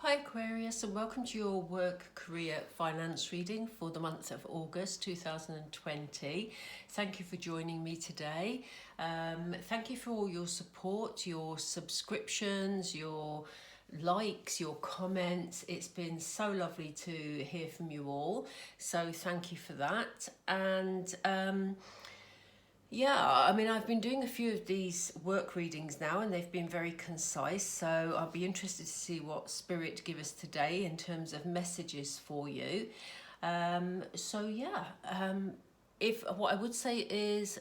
Hi Aquarius, and welcome to your work, career, finance reading for the month of August 2020. Thank you for joining me today. Thank you for all your support, your subscriptions, your likes, your comments. It's been so lovely to hear from you all. So thank you for that. And yeah, I mean, I've been doing a few of these work readings now and they've been very concise. So I'll be interested to see what Spirit give us today in terms of messages for you. If what I would say is,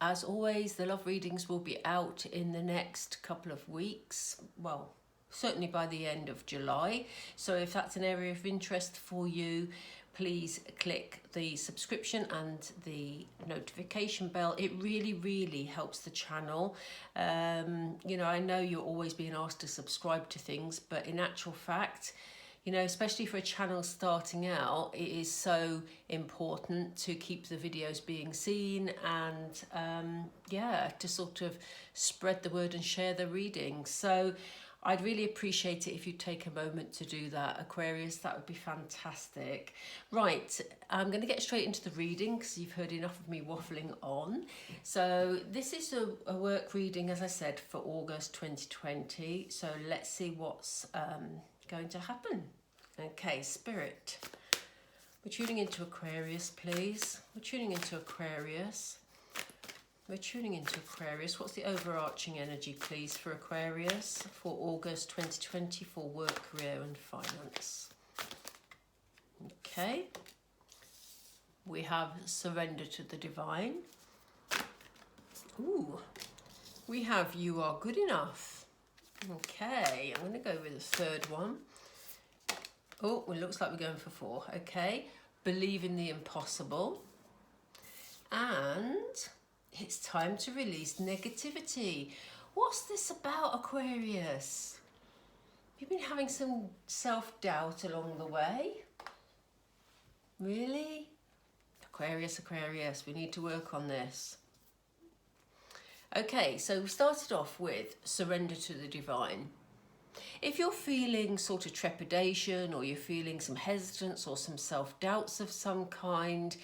as always, the love readings will be out in the next couple of weeks. Well, certainly by the end of July. So if that's an area of interest for you, please click the subscription and the notification bell. It really helps the channel. You know, I know you're always being asked to subscribe to things, but in actual fact, you know, especially for a channel starting out, it is so important to keep the videos being seen and to sort of spread the word and share the readings. So I'd really appreciate it if you take a moment to do that, Aquarius. That would be fantastic. Right, I'm going to get straight into the reading because you've heard enough of me waffling on. So this is a work reading, as I said, for August 2020. So let's see what's going to happen. Okay, Spirit. We're tuning into Aquarius, please. We're tuning into Aquarius. We're tuning into Aquarius. What's the overarching energy, please, for Aquarius for August 2020 for work, career and finance? Okay. We have surrender to the divine. Ooh. We have you are good enough. Okay. I'm going to go with the third one. Oh, it looks like we're going for 4. Okay. Believe in the impossible. And it's time to release negativity. What's this about, Aquarius? You've been having some self-doubt along the way? Really? Aquarius, we need to work on this. Okay, so we started off with surrender to the divine. If you're feeling sort of trepidation or you're feeling some hesitance or some self-doubts of some kind,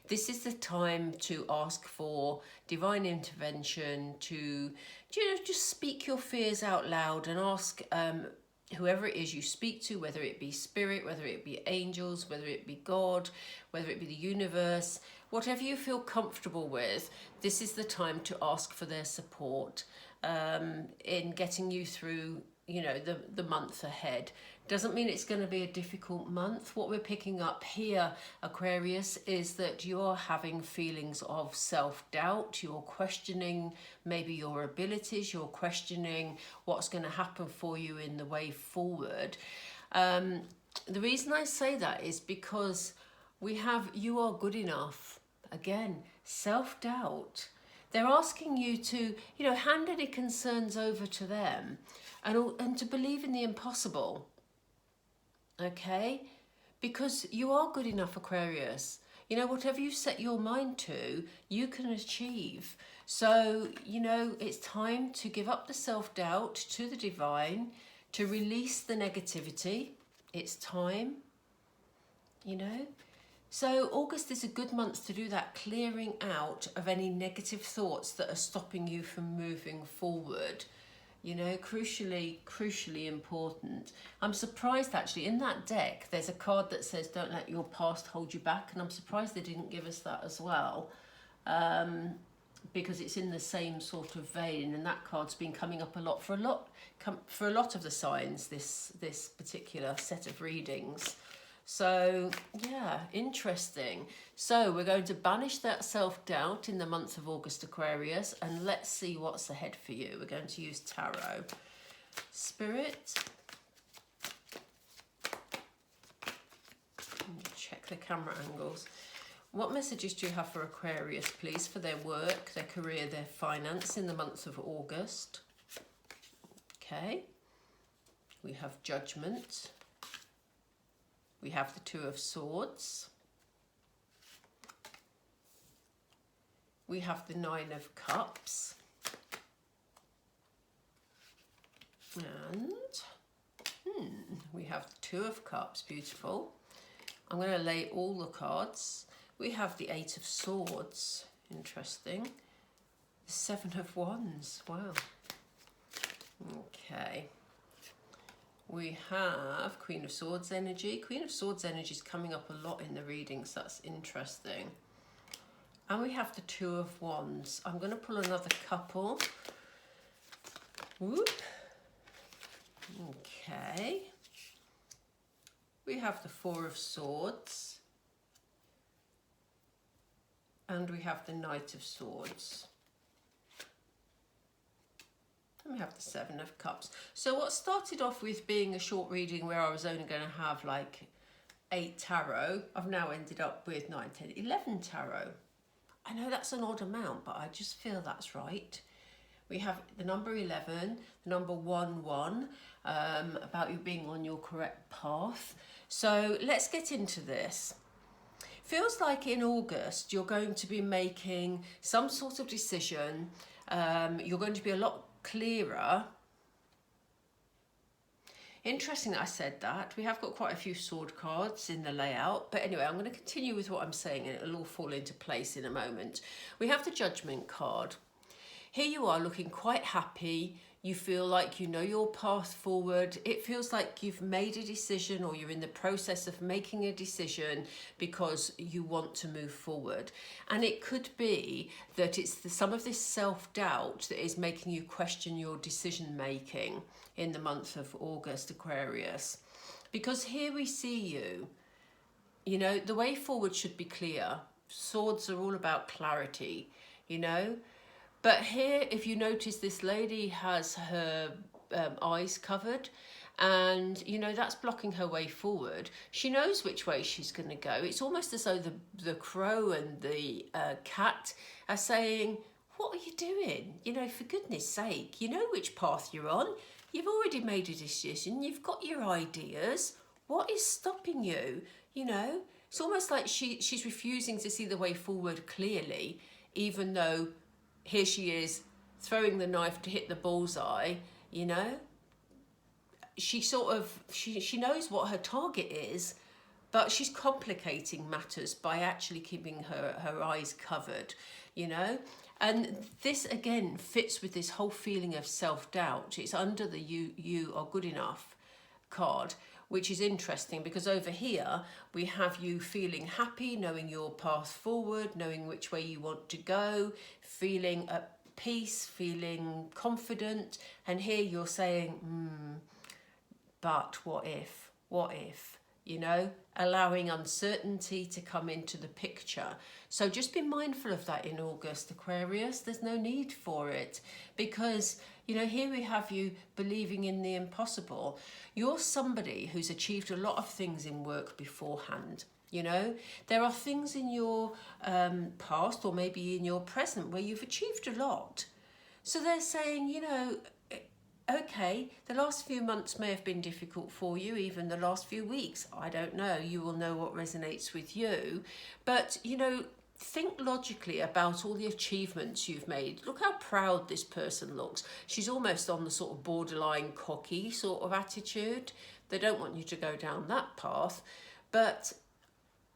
this is the time to ask for divine intervention, to just speak your fears out loud and ask whoever it is you speak to, whether it be spirit, whether it be angels, whether it be God, whether it be the universe, whatever you feel comfortable with, this is the time to ask for their support in getting you through, you know, the month ahead. Doesn't mean it's going to be a difficult month. What we're picking up here, Aquarius, is that you're having feelings of self-doubt. You're questioning maybe your abilities. You're questioning what's going to happen for you in the way forward. The reason I say that is because we have you are good enough. Again, self-doubt. They're asking you to, you know, hand any concerns over to them and to believe in the impossible. Okay? Because you are good enough, Aquarius. You know, whatever you set your mind to, you can achieve. So, you know, it's time to give up the self-doubt to the divine, to release the negativity. It's time, you know. So August is a good month to do that clearing out of any negative thoughts that are stopping you from moving forward. You know, crucially important. I'm surprised actually, in that deck, there's a card that says, don't let your past hold you back. And I'm surprised they didn't give us that as well. Because it's in the same sort of vein. And that card's been coming up a lot for a lot of the signs, this particular set of readings. So, yeah, interesting. So we're going to banish that self-doubt in the month of August, Aquarius, and let's see what's ahead for you. We're going to use tarot. Spirit. Check the camera angles. What messages do you have for Aquarius, please, for their work, their career, their finance in the month of August? Okay. We have Judgment. We have the 2 of Swords. We have the 9 of Cups. And we have have the Two of Cups, beautiful. I'm going to lay all the cards. We have the Eight of Swords, interesting. The Seven of Wands, wow. Okay. We have Queen of Swords energy. Queen of Swords energy is coming up a lot in the readings, that's interesting. And we have the Two of Wands. I'm going to pull another couple. Whoop. Okay. We have the Four of Swords. And we have the Knight of Swords. And we have the Seven of Cups. So what started off with being a short reading where I was only going to have like 8 tarot, I've now ended up with 9, 10, 11 tarot. I know that's an odd amount, but I just feel that's right. We have the number 11, the number 11, about you being on your correct path. So let's get into this. Feels like in August you're going to be making some sort of decision. You're going to be a lot clearer. Interesting that I said that. We have got quite a few sword cards in the layout. But anyway, I'm going to continue with what I'm saying and it'll all fall into place in a moment. We have the Judgment card. Here you are looking quite happy. You feel like you know your path forward. It feels like you've made a decision or you're in the process of making a decision because you want to move forward. And it could be that it's some of this self-doubt that is making you question your decision making in the month of August, Aquarius. Because here we see you, you know, the way forward should be clear. Swords are all about clarity, you know. But here, if you notice, this lady has her eyes covered and, you know, that's blocking her way forward. She knows which way she's going to go. It's almost as though the crow and the cat are saying, what are you doing? You know, for goodness sake, you know which path you're on. You've already made a decision. You've got your ideas. What is stopping you? You know, it's almost like she's refusing to see the way forward clearly, even though here she is throwing the knife to hit the bullseye, you know. She sort of, she knows what her target is, but she's complicating matters by actually keeping her eyes covered, you know. And this again fits with this whole feeling of self-doubt. It's under the you are good enough card, which is interesting because over here we have you feeling happy, knowing your path forward, knowing which way you want to go, feeling at peace, feeling confident. And here you're saying, but what if, you know, allowing uncertainty to come into the picture. So just be mindful of that in August, Aquarius. There's no need for it because, you know, here we have you believing in the impossible. You're somebody who's achieved a lot of things in work beforehand. You know, there are things in your past or maybe in your present where you've achieved a lot. So they're saying, you know, okay, the last few months may have been difficult for you, even the last few weeks. I don't know. You will know what resonates with you. But, you know, think logically about all the achievements you've made. Look how proud this person looks. She's almost on the sort of borderline cocky sort of attitude. They don't want you to go down that path. But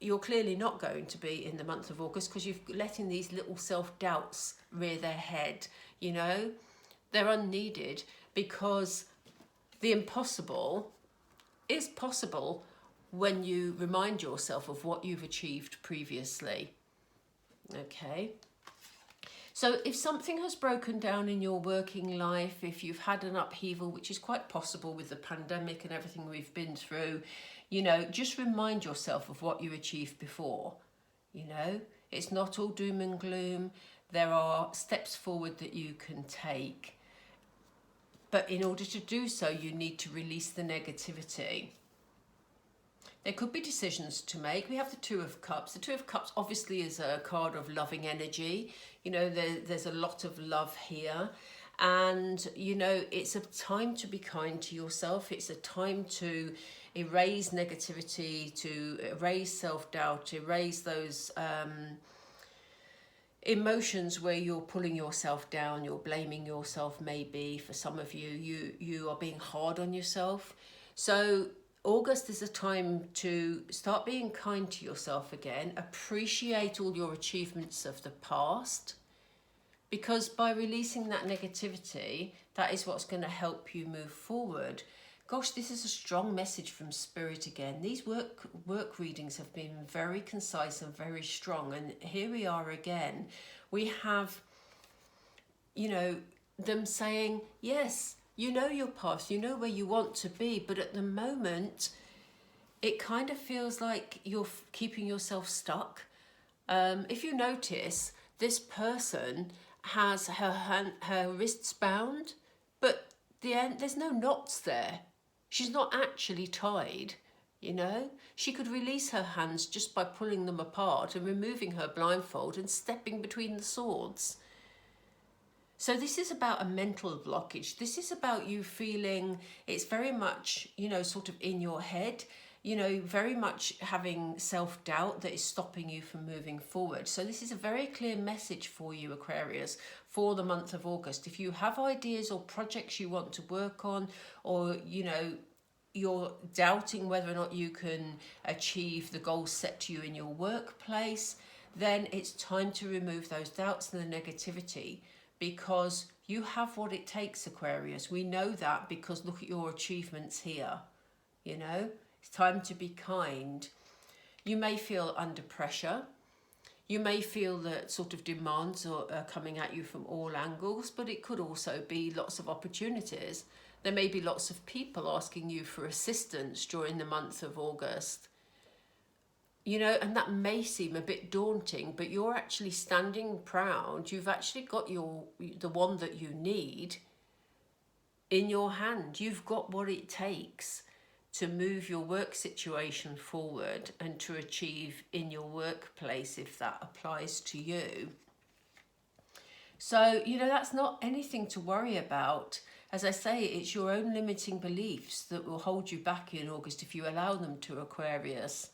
you're clearly not going to be in the month of August because you've letting these little self-doubts rear their head, you know. They're unneeded because the impossible is possible when you remind yourself of what you've achieved previously. Okay. So if something has broken down in your working life, if you've had an upheaval, which is quite possible with the pandemic and everything we've been through, you know, just remind yourself of what you achieved before. You know, it's not all doom and gloom. There are steps forward that you can take. But in order to do so, you need to release the negativity. There could be decisions to make. We have the Two of Cups. The Two of Cups obviously is a card of loving energy. You know, there's a lot of love here. And, you know, it's a time to be kind to yourself. It's a time to erase negativity, to erase self-doubt, erase those emotions where you're pulling yourself down, you're blaming yourself maybe. For some of you, you are being hard on yourself. So August is a time to start being kind to yourself again, appreciate all your achievements of the past, because by releasing that negativity, that is what's going to help you move forward. Gosh, this is a strong message from Spirit again. These work readings have been very concise and very strong. And here we are again. We have, you know, them saying, yes, you know your past, you know where you want to be. But at the moment, it kind of feels like you're keeping yourself stuck. If you notice, this person has her wrists bound, but there's no knots there. She's not actually tied, you know. She could release her hands just by pulling them apart and removing her blindfold and stepping between the swords. So this is about a mental blockage. This is about you feeling it's very much, you know, sort of in your head, you know, very much having self-doubt that is stopping you from moving forward. So this is a very clear message for you, Aquarius, for the month of August. If you have ideas or projects you want to work on, or, you know, you're doubting whether or not you can achieve the goals set to you in your workplace, then it's time to remove those doubts and the negativity, because you have what it takes, Aquarius. We know that because look at your achievements here, you know. It's time to be kind. You may feel under pressure. You may feel that sort of demands are coming at you from all angles, but it could also be lots of opportunities. There may be lots of people asking you for assistance during the month of August. You know, and that may seem a bit daunting, but you're actually standing proud. You've actually got the one that you need in your hand. You've got what it takes to move your work situation forward and to achieve in your workplace, if that applies to you. So, you know, that's not anything to worry about. As I say, it's your own limiting beliefs that will hold you back in August if you allow them to, Aquarius.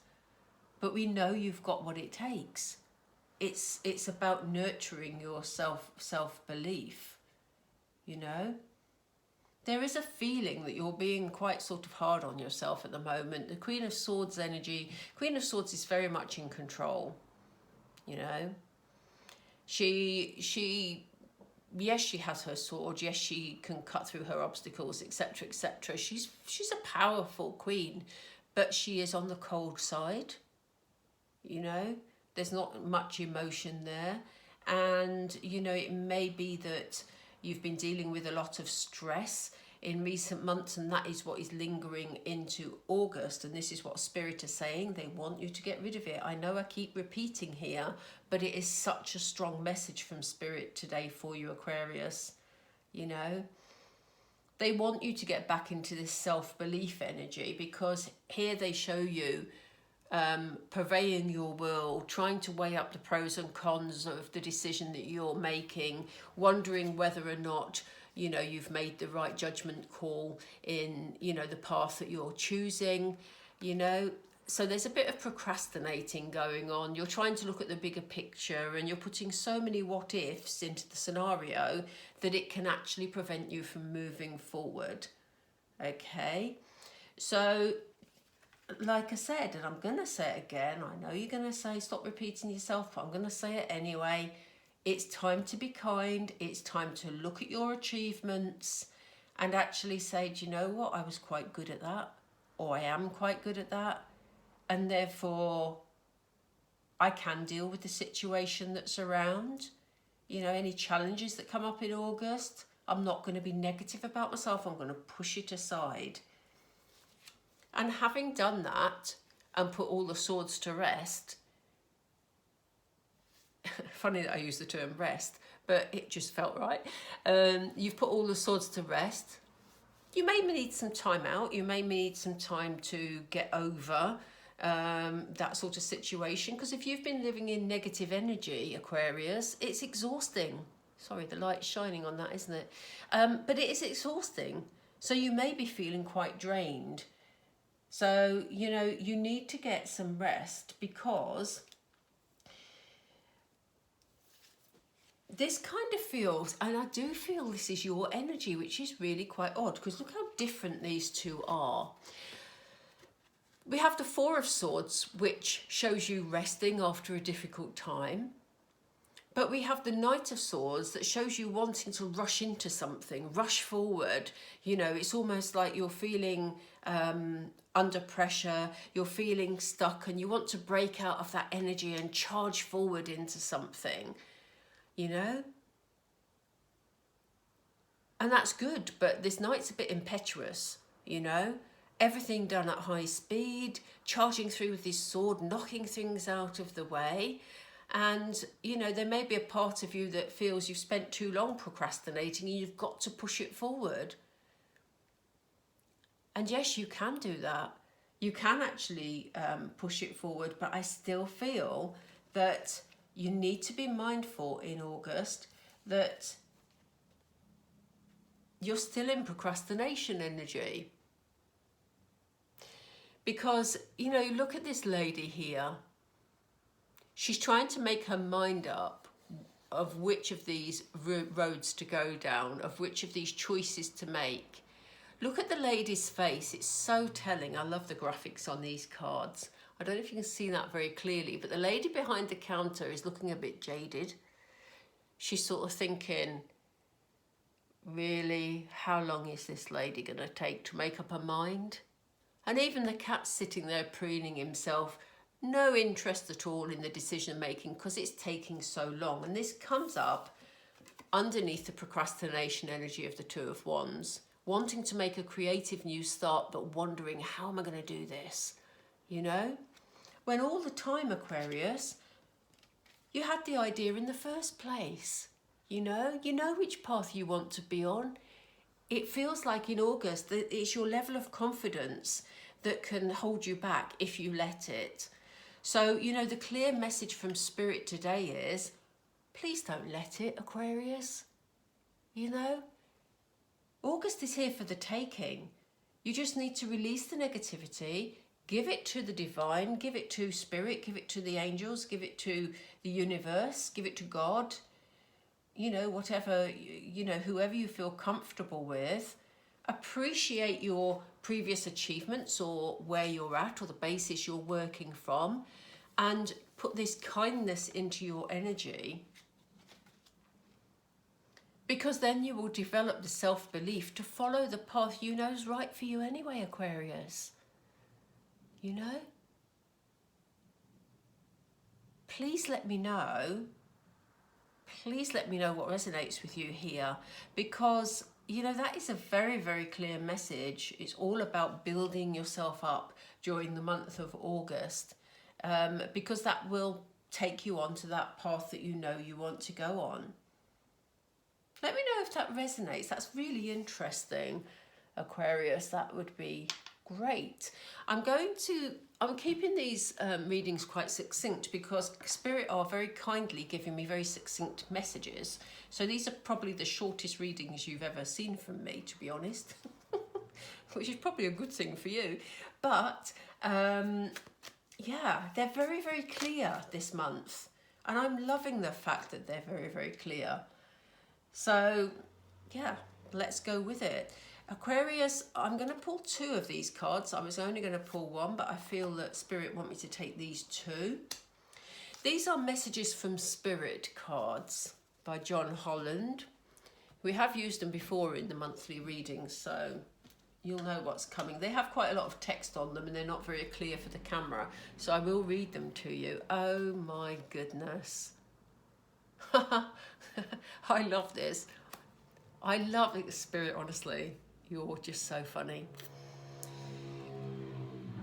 But we know you've got what it takes. It's about nurturing your self-belief, you know. There is a feeling that you're being quite sort of hard on yourself at the moment. The Queen of Swords energy, Queen of Swords is very much in control, you know. Yes, she has her sword. Yes, she can cut through her obstacles, etc., etc. She's a powerful queen, but she is on the cold side, you know. There's not much emotion there. And, you know, it may be that you've been dealing with a lot of stress in recent months, and that is what is lingering into August. And this is what Spirit is saying. They want you to get rid of it. I know I keep repeating here, but it is such a strong message from Spirit today for you, Aquarius. You know, they want you to get back into this self-belief energy, because here they show you purveying your will, trying to weigh up the pros and cons of the decision that you're making, wondering whether or not, you know, you've made the right judgment call in, you know, the path that you're choosing, you know. So there's a bit of procrastinating going on. You're trying to look at the bigger picture, and you're putting so many what ifs into the scenario that it can actually prevent you from moving forward. Okay, so like I said, and I'm going to say it again, I know you're going to say stop repeating yourself, but I'm going to say it anyway. It's time to be kind. It's time to look at your achievements and actually say, do you know what, I was quite good at that, or I am quite good at that, and therefore I can deal with the situation that's around. You know, any challenges that come up in August, I'm not going to be negative about myself. I'm going to push it aside. And having done that and put all the swords to rest, funny that I use the term rest, but it just felt right. You've put all the swords to rest. You may need some time out. You may need some time to get over that sort of situation. Because if you've been living in negative energy, Aquarius, it's exhausting. Sorry, the light's shining on that, isn't it? But it is exhausting. So you may be feeling quite drained. So, you know, you need to get some rest, because this kind of feels, and I do feel this is your energy, which is really quite odd, because look how different these two are. We have the Four of Swords, which shows you resting after a difficult time. But we have the Knight of Swords that shows you wanting to rush into something, rush forward. You know, it's almost like you're feeling under pressure, you're feeling stuck, and you want to break out of that energy and charge forward into something, you know? And that's good, but this Knight's a bit impetuous, you know? Everything done at high speed, charging through with his sword, knocking things out of the way. And, you know, there may be a part of you that feels you've spent too long procrastinating and you've got to push it forward. And yes, you can do that. You can actually push it forward, but I still feel that you need to be mindful in August that you're still in procrastination energy. Because, you know, look at this lady here. She's trying to make her mind up of which of these roads to go down, of which of these choices to make. Look at the lady's face. It's so telling. I love the graphics on these cards. I don't know if you can see that very clearly, but the lady behind the counter is looking a bit jaded. She's sort of thinking, really, how long is this lady going to take to make up her mind? And even the cat's sitting there preening himself, no interest at all in the decision making because it's taking so long. And this comes up underneath the procrastination energy of the Two of Wands, wanting to make a creative new start but wondering, how am I going to do this? You know? When all the time, Aquarius, you had the idea in the first place. You know which path you want to be on. It feels like in August that it's your level of confidence that can hold you back if you let it. So, you know, the clear message from Spirit today is, please don't let it, Aquarius. You know, August is here for the taking. You just need to release the negativity, give it to the divine, give it to Spirit, give it to the angels, give it to the universe, give it to God. You know, whatever, you know, whoever you feel comfortable with. Appreciate your previous achievements or where you're at or the basis you're working from, and put this kindness into your energy, because then you will develop the self-belief to follow the path you know is right for you anyway, Aquarius. You know? Please let me know. Please let me know what resonates with you here, because you know, that is a very, very clear message. It's all about building yourself up during the month of August, because that will take you onto that path that you know you want to go on. Let me know if that resonates. That's really interesting, Aquarius. That would be great. I'm keeping these readings quite succinct because Spirit are very kindly giving me very succinct messages. So these are probably the shortest readings you've ever seen from me, to be honest, which is probably a good thing for you. But yeah, they're very, very clear this month. And I'm loving the fact that they're very, very clear. So yeah, let's go with it. Aquarius, I'm going to pull two of these cards. I was only going to pull one, but I feel that Spirit want me to take these two. These are messages from Spirit cards by John Holland. We have used them before in the monthly readings, so you'll know what's coming. They have quite a lot of text on them and they're not very clear for the camera, so I will read them to you. Oh my goodness. I love this. I love it, Spirit, honestly. You're just so funny.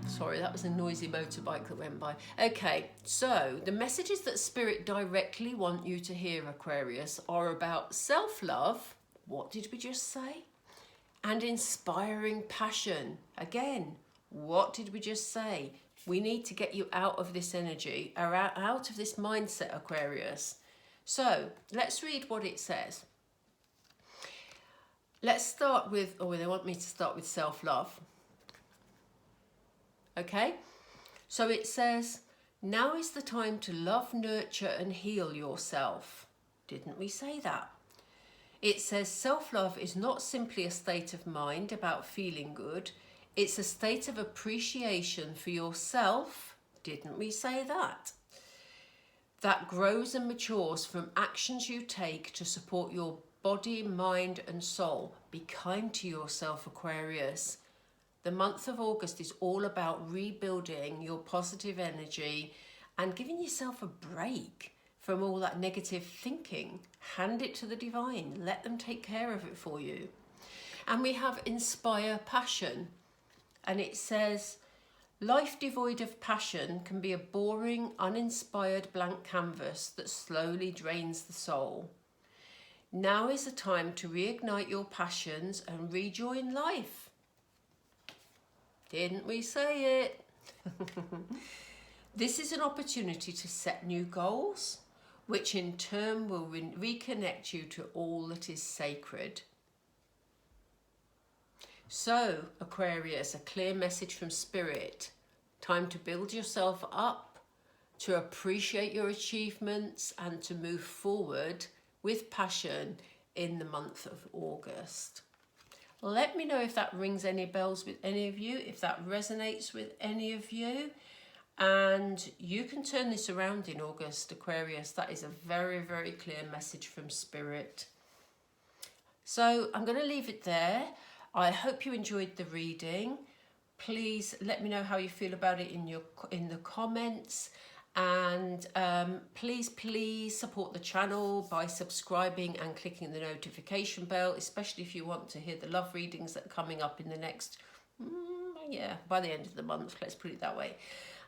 Sorry, that was a noisy motorbike that went by. Okay, so the messages that Spirit directly want you to hear, Aquarius, are about self-love. What did we just say? And inspiring passion. Again, what did we just say? We need to get you out of this energy, or out of this mindset, Aquarius. So let's read what it says. Let's start with, they want me to start with self-love. Okay, so it says, now is the time to love, nurture and heal yourself. Didn't we say that? It says self-love is not simply a state of mind about feeling good. It's a state of appreciation for yourself, didn't we say that? That grows and matures from actions you take to support your body, mind and soul. Be kind to yourself, Aquarius. The month of August is all about rebuilding your positive energy and giving yourself a break from all that negative thinking. Hand it to the divine. Let them take care of it for you. And we have inspire passion. And it says, life devoid of passion can be a boring, uninspired blank canvas that slowly drains the soul. Now is the time to reignite your passions and rejoin life. Didn't we say it? This is an opportunity to set new goals, which in turn will reconnect you to all that is sacred. So, Aquarius, a clear message from Spirit. Time to build yourself up, to appreciate your achievements and to move forward with passion in the month of August. Let me know if that rings any bells with any of you, if that resonates with any of you. And you can turn this around in August, Aquarius. That is a very, very clear message from Spirit. So I'm going to leave it there. I hope you enjoyed the reading. Please let me know how you feel about it in the comments. And please support the channel by subscribing and clicking the notification bell, especially if you want to hear the love readings that are coming up in the next, by the end of the month, let's put it that way.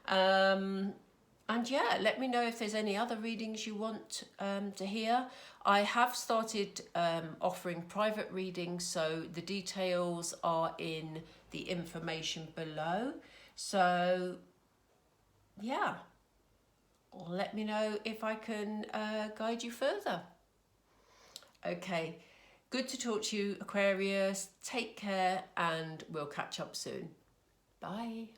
And yeah, let me know if there's any other readings you want to hear. I have started offering private readings, so the details are in the information below. So yeah, let me know if I can guide you further. Okay, good to talk to you, Aquarius. Take care and we'll catch up soon. Bye.